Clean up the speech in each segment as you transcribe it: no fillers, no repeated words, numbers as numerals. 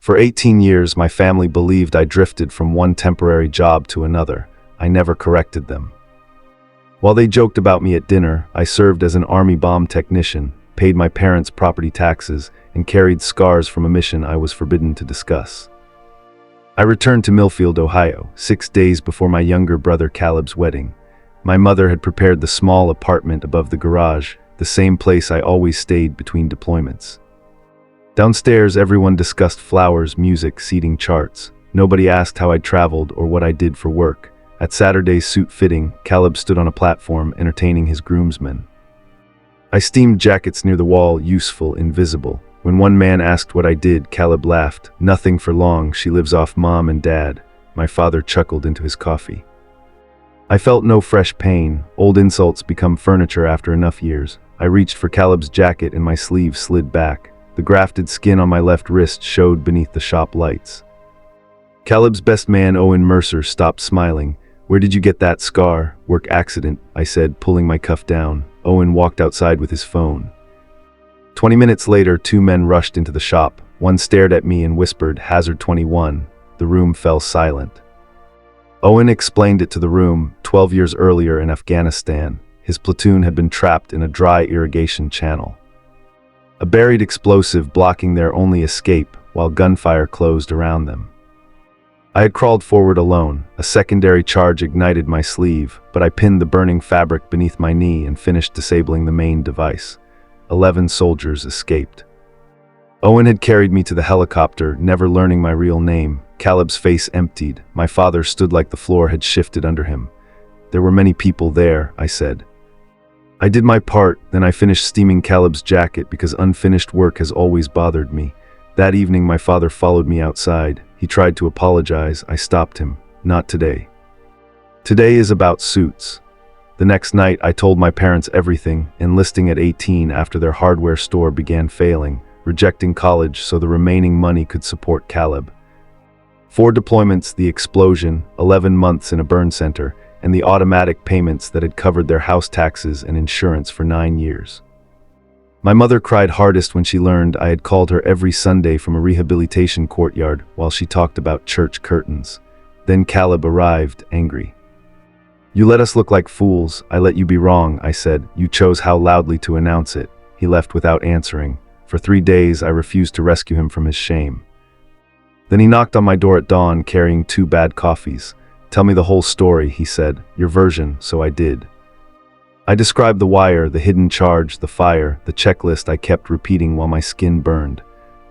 For 18 years, my family believed I drifted from one temporary job to another. I never corrected them. While they joked about me at dinner, I served as an army bomb technician, paid my parents' property taxes, and carried scars from a mission I was forbidden to discuss. I returned to Millfield, Ohio, 6 days before my younger brother Caleb's wedding. My mother had prepared the small apartment above the garage, the same place I always stayed between deployments. Downstairs, everyone discussed flowers, music, seating charts. Nobody asked how I'd traveled or what I did for work. At Saturday's suit fitting, Caleb stood on a platform entertaining his groomsmen. I steamed jackets near the wall, useful, invisible. When one man asked what I did, Caleb laughed. "Nothing for long, she lives off mom and dad." My father chuckled into his coffee. I felt no fresh pain. Old insults become furniture after enough years. I reached for Caleb's jacket and my sleeve slid back. The grafted skin on my left wrist showed beneath the shop lights. Caleb's best man, Owen Mercer, stopped smiling. "Where did you get that scar?" "Work accident," I said, pulling my cuff down. Owen walked outside with his phone. 20 minutes later, 2 men rushed into the shop. One stared at me and whispered, "Hazard 21. The room fell silent. Owen explained it to the room. 12 years earlier in Afghanistan, his platoon had been trapped in a dry irrigation channel. A buried explosive blocking their only escape while gunfire closed around them. I had crawled forward alone. A secondary charge ignited my sleeve, but I pinned the burning fabric beneath my knee and finished disabling the main device. 11 soldiers escaped. Owen had carried me to the helicopter, never learning my real name. Caleb's face emptied. My father stood like the floor had shifted under him. "There were many people there," I said. I did my part, then I finished steaming Caleb's jacket because unfinished work has always bothered me. That evening my father followed me outside. He tried to apologize. I stopped him. "Not today. Today is about suits." The next night I told my parents everything, enlisting at 18 after their hardware store began failing, rejecting college so the remaining money could support Caleb. 4 deployments, the explosion, 11 months in a burn center, and the automatic payments that had covered their house taxes and insurance for 9 years. My mother cried hardest when she learned I had called her every Sunday from a rehabilitation courtyard while she talked about church curtains. Then Caleb arrived, angry. "You let us look like fools. I let you be wrong," I said. "You chose how loudly to announce it." He left without answering. For 3 days I refused to rescue him from his shame. Then he knocked on my door at dawn carrying 2 bad coffees. "Tell me the whole story," he said. "Your version," so I did. I described the wire, the hidden charge, the fire, the checklist I kept repeating while my skin burned.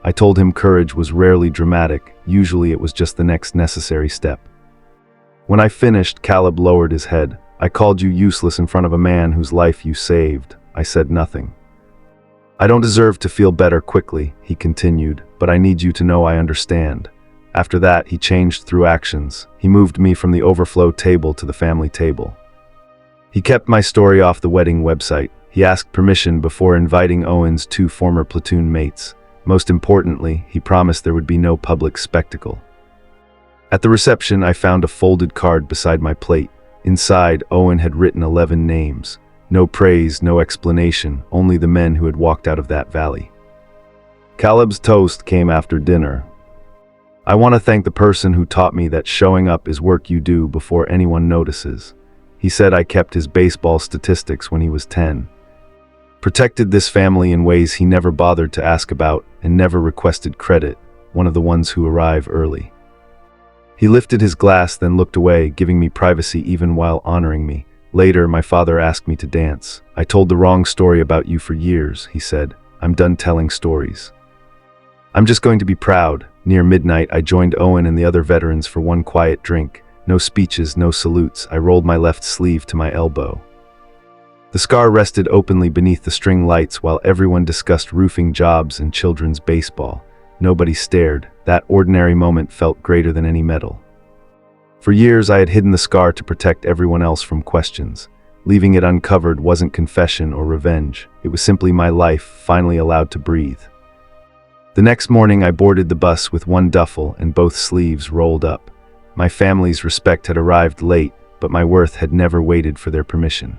I told him courage was rarely dramatic. Usually it was just the next necessary step. When I finished, Caleb lowered his head. "I called you useless in front of a man whose life you saved." I said nothing. "I don't deserve to feel better quickly," he continued, "but I need you to know I understand." After that, he changed through actions. He moved me from the overflow table to the family table. He kept my story off the wedding website. He asked permission before inviting Owen's 2 former platoon mates. Most importantly, he promised there would be no public spectacle. At the reception, I found a folded card beside my plate. Inside, Owen had written 11 names. No praise, no explanation, only the men who had walked out of that valley. Caleb's toast came after dinner. "I want to thank the person who taught me that showing up is work you do before anyone notices." He said I kept his baseball statistics when he was 10. Protected this family in ways he never bothered to ask about and never requested credit, one of the ones who arrive early. He lifted his glass, then looked away, giving me privacy even while honoring me. Later, my father asked me to dance. "I told the wrong story about you for years," he said. "I'm done telling stories. I'm just going to be proud." Near midnight, I joined Owen and the other veterans for one quiet drink. No speeches, no salutes. I rolled my left sleeve to my elbow. The scar rested openly beneath the string lights while everyone discussed roofing jobs and children's baseball. Nobody stared. That ordinary moment felt greater than any medal. For years, I had hidden the scar to protect everyone else from questions. Leaving it uncovered wasn't confession or revenge. It was simply my life, finally allowed to breathe. The next morning, I boarded the bus with one duffel and both sleeves rolled up. My family's respect had arrived late, but my worth had never waited for their permission.